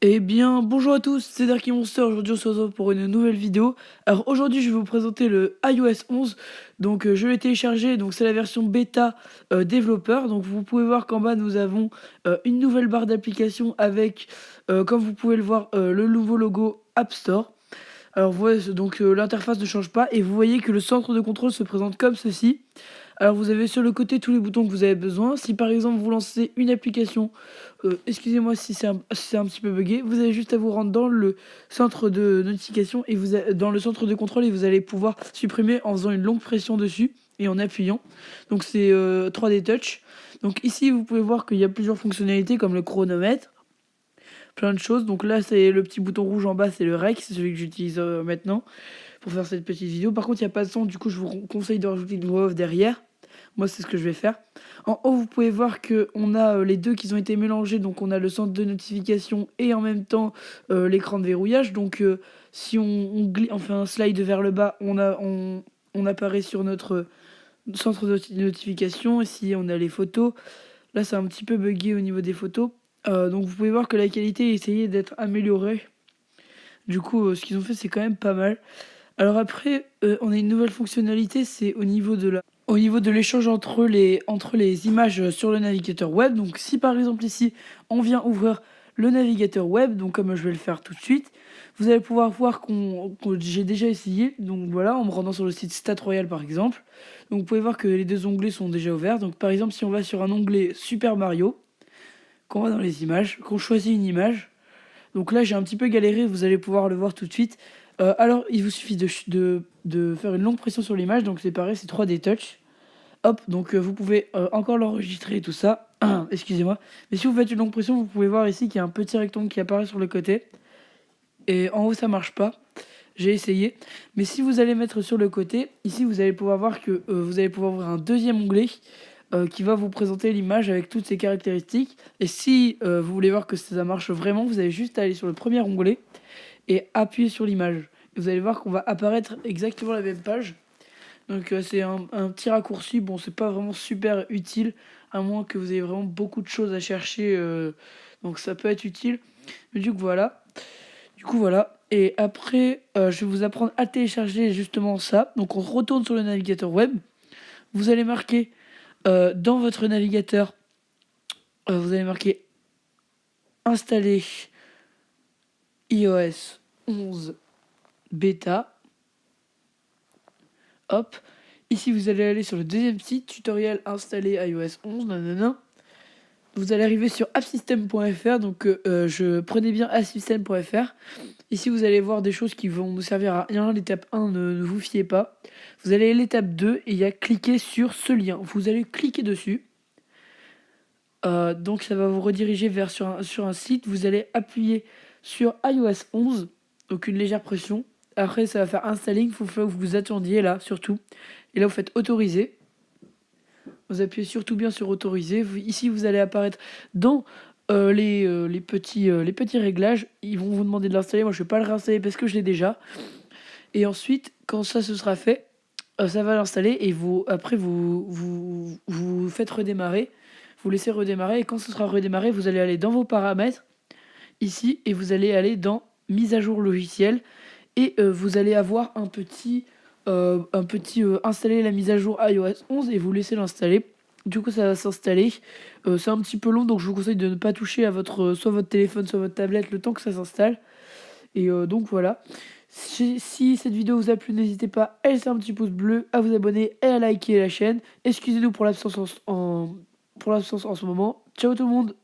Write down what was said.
Eh bien, bonjour à tous, c'est Darky Monster. Aujourd'hui, on se retrouve pour une nouvelle vidéo. Alors, aujourd'hui, je vais vous présenter le iOS 11. Donc, je l'ai téléchargé. Donc, c'est la version bêta développeur. Donc, vous pouvez voir qu'en bas, nous avons une nouvelle barre d'application avec, comme vous pouvez le voir, le nouveau logo App Store. Alors, voilà, donc l'interface ne change pas. Et vous voyez que le centre de contrôle se présente comme ceci. Alors, vous avez sur le côté tous les boutons que vous avez besoin. Si par exemple vous lancez une application, excusez-moi si c'est un petit peu buggé, vous avez juste à vous rendre dans le centre de notification et dans le centre de contrôle, et vous allez pouvoir supprimer en faisant une longue pression dessus et en appuyant. Donc c'est 3D Touch. Donc ici, vous pouvez voir qu'il y a plusieurs fonctionnalités comme le chronomètre, plein de choses. Donc là, c'est le petit bouton rouge en bas, c'est le rec, c'est celui que j'utilise maintenant pour faire cette petite vidéo. Par contre, il n'y a pas de son, du coup, je vous conseille de rajouter une voix off derrière. Moi, c'est ce que je vais faire. En haut, vous pouvez voir qu'on a les deux qui ont été mélangés. Donc, on a le centre de notification et en même temps l'écran de verrouillage. Donc, si on fait un slide vers le bas, on apparaît sur notre centre de notification. Ici, on a les photos. Là, c'est un petit peu buggé au niveau des photos. Donc, vous pouvez voir que la qualité a essayé d'être améliorée. Du coup, ce qu'ils ont fait, c'est quand même pas mal. Alors après, on a une nouvelle fonctionnalité, c'est au niveau de l'échange entre les images sur le navigateur web. Donc si par exemple ici, on vient ouvrir le navigateur web, donc comme je vais le faire tout de suite, vous allez pouvoir voir que j'ai déjà essayé. Donc voilà, en me rendant sur le site Stat Royal par exemple. Donc vous pouvez voir que les deux onglets sont déjà ouverts. Donc par exemple, si on va sur un onglet Super Mario, qu'on va dans les images, qu'on choisit une image, donc là, j'ai un petit peu galéré, vous allez pouvoir le voir tout de suite. Alors, il vous suffit de faire une longue pression sur l'image. Donc c'est pareil, c'est 3D Touch. Hop, donc vous pouvez encore l'enregistrer et tout ça. Excusez-moi. Mais si vous faites une longue pression, vous pouvez voir ici qu'il y a un petit rectangle qui apparaît sur le côté. Et en haut, ça marche pas. J'ai essayé. Mais si vous allez mettre sur le côté, ici, vous allez pouvoir voir que vous allez pouvoir ouvrir un deuxième onglet qui va vous présenter l'image avec toutes ses caractéristiques. Et si vous voulez voir que ça marche vraiment, vous avez juste à aller sur le premier onglet et appuyer sur l'image. Vous allez voir qu'on va apparaître exactement la même page. Donc c'est un petit raccourci. Bon, c'est pas vraiment super utile, à moins que vous ayez vraiment beaucoup de choses à chercher. Donc ça peut être utile. Mais du coup, voilà. Et après, je vais vous apprendre à télécharger justement ça. Donc on retourne sur le navigateur web. Vous allez marquer dans votre navigateur, vous allez marquer installer iOS 11 bêta. Hop. Ici, vous allez aller sur le deuxième site, tutoriel installer iOS 11. Nanana. Vous allez arriver sur appsystem.fr. Donc, prenez bien appsystem.fr. Ici, vous allez voir des choses qui vont nous servir à rien. L'étape 1, ne vous fiez pas. Vous allez à l'étape 2 et il y a cliquer sur ce lien. Vous allez cliquer dessus. Donc, ça va vous rediriger sur un site. Vous allez appuyer sur iOS 11. Donc, une légère pression. Après, ça va faire installing. Il faut que vous attendiez là, surtout. Et là, vous faites autoriser. Vous appuyez surtout bien sur autoriser. Ici, vous allez apparaître dans les petits réglages. Ils vont vous demander de l'installer. Moi, je ne vais pas le réinstaller parce que je l'ai déjà. Et ensuite, quand ça se sera fait, ça va l'installer. Et après, vous faites redémarrer. Vous laissez redémarrer. Et quand ce sera redémarré, vous allez aller dans vos paramètres, ici. Et vous allez aller dans mise à jour logiciel. Et vous allez avoir un petit installer la mise à jour iOS 11 et vous laissez l'installer. Du coup, ça va s'installer. C'est un petit peu long, donc je vous conseille de ne pas toucher à soit votre téléphone, soit votre tablette le temps que ça s'installe. Et donc voilà. Si cette vidéo vous a plu, n'hésitez pas à laisser un petit pouce bleu, à vous abonner et à liker la chaîne. Excusez-nous pour l'absence pour l'absence en ce moment. Ciao tout le monde!